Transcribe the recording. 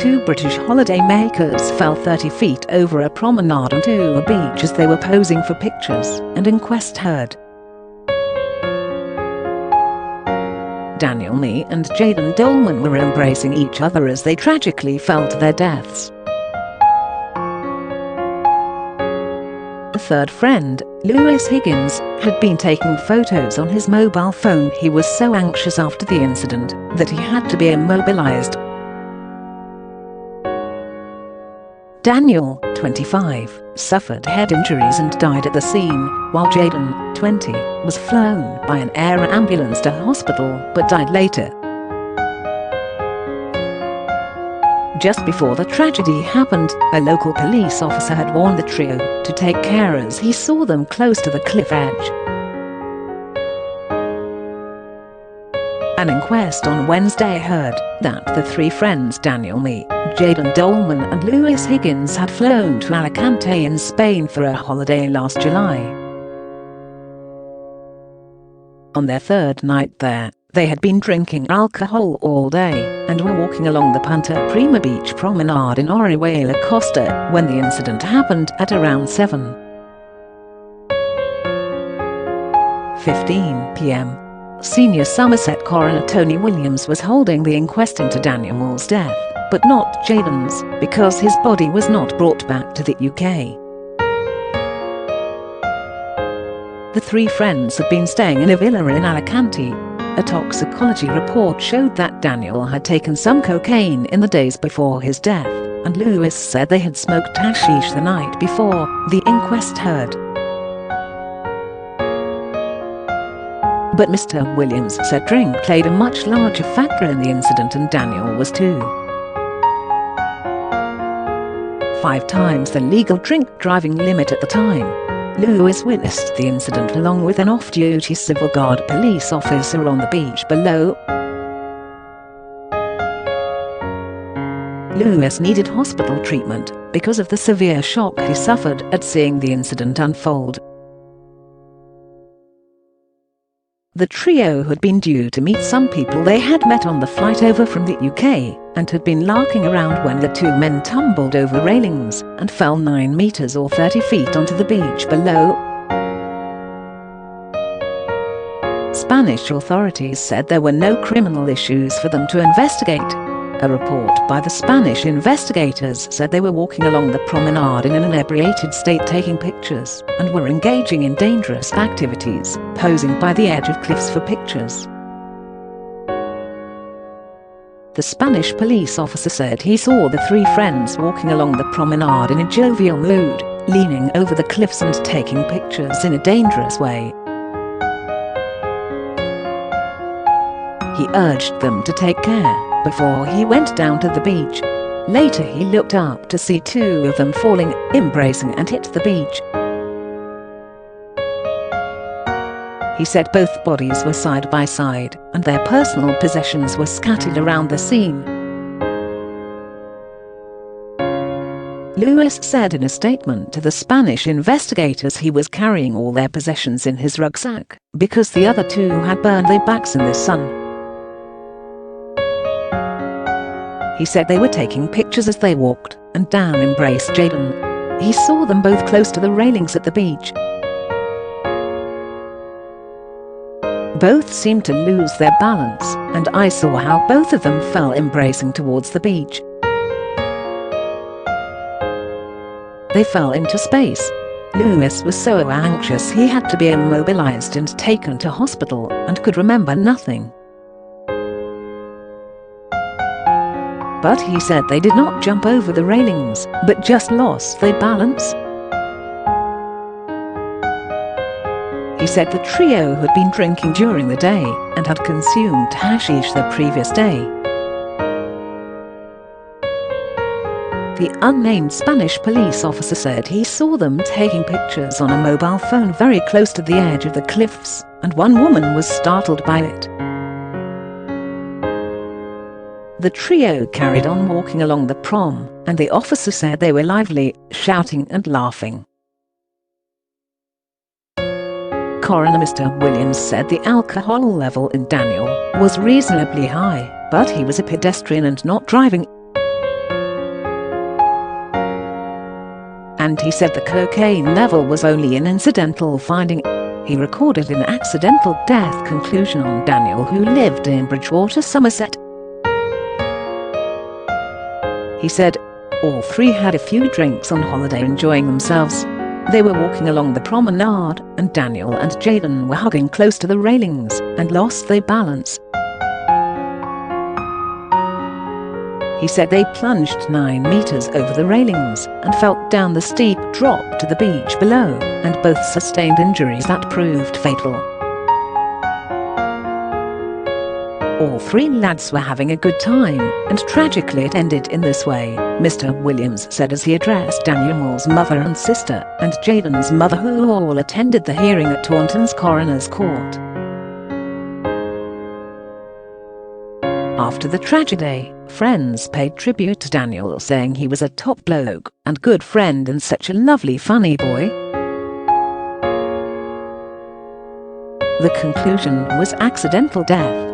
two British holidaymakers fell 30 feet over a promenade onto a beach as they were posing for pictures, an inquest heard. Mee and Jayden Dolman were embracing each other as they tragically fell to their deaths. The third friend, Higgins, had been taking photos on his mobile phone. He was so anxious after the incident that he had to be immobilised. Daniel, 25, suffered head injuries and died at the scene, while Jayden, 20, was flown by an air ambulance to hospital but died later. Just before the tragedy happened, a local police officer had warned the trio to take care as he saw them close to the cliff edge. An inquest on Wednesday heard that the three friends Mee, Jayden Dolman and Higgins had flown to Alicante in Spain for a holiday last July. On their third night there, they had been drinking alcohol all day and were walking along the Punta Prima beach promenade in Orihuela Costa when the incident happened at around 7:15 p.m. Senior Somerset coroner Tony Williams was holding the inquest into Daniel's death, but not Jayden's, because his body was not brought back to the UK. The three friends had been staying in a villa in Alicante. A toxicology report showed that Daniel had taken some cocaine in the days before his death, and Lewis said they had smoked hashish the night before, the inquest heard. But Mr. Williams said drink played a much larger factor in the incident, and Daniel was too. 5 times the legal drink driving limit at the time. Lewis witnessed the incident along with an off-duty civil guard police officer on the beach below. Lewis needed hospital treatment because of the severe shock he suffered at seeing the incident unfold. The trio had been due to meet some people they had met on the flight over from the UK and had been larking around when the two men tumbled over railings and fell 9 meters or 30 feet onto the beach below. Spanish authorities said there were no criminal issues for them to investigate. A report by the Spanish investigators said they were walking along the promenade in an inebriated state taking pictures and were engaging in dangerous activities, posing by the edge of cliffs for pictures. The Spanish police officer said he saw the three friends walking along the promenade in a jovial mood, leaning over the cliffs and taking pictures in a dangerous way. He urged them to take care before he went down to the beach. Later he looked up to see 2 of them falling, embracing, and hit the beach. He said both bodies were side by side and their personal possessions were scattered around the scene. Lewis said in a statement to the Spanish investigators he was carrying all their possessions in his rucksack because the other 2 had burned their backs in the sun. He said they were taking pictures as they walked, and Dan embraced Jayden. He saw them both close to the railings at the beach. Both seemed to lose their balance, and I saw how both of them fell embracing towards the beach. They fell into space. Lewis was so anxious he had to be immobilised and taken to hospital and could remember nothing. But he said they did not jump over the railings, but just lost their balance. He said the trio had been drinking during the day and had consumed hashish the previous day. The unnamed Spanish police officer said he saw them taking pictures on a mobile phone very close to the edge of the cliffs, and one woman was startled by it. The trio carried on walking along the prom, and the officer said they were lively, shouting and laughing. Coroner Mr. Williams said the alcohol level in Daniel was reasonably high, but he was a pedestrian and not driving. and he said the cocaine level was only an incidental finding. He recorded an accidental death conclusion on Daniel, who lived in Bridgewater, Somerset. He said, all three had a few drinks on holiday, enjoying themselves. They were walking along the promenade, and Daniel and Jayden were hugging close to the railings and lost their balance. He said they plunged 9 meters over the railings and fell down the steep drop to the beach below, and both sustained injuries that proved fatal. All three lads were having a good time, and tragically it ended in this way, Mr. Williams said as he addressed Daniel's mother and sister and Jayden's mother, who all attended the hearing at Taunton's coroner's court. After the tragedy, friends paid tribute to Daniel, saying he was a top bloke and good friend and such a lovely funny boy. The conclusion was accidental death.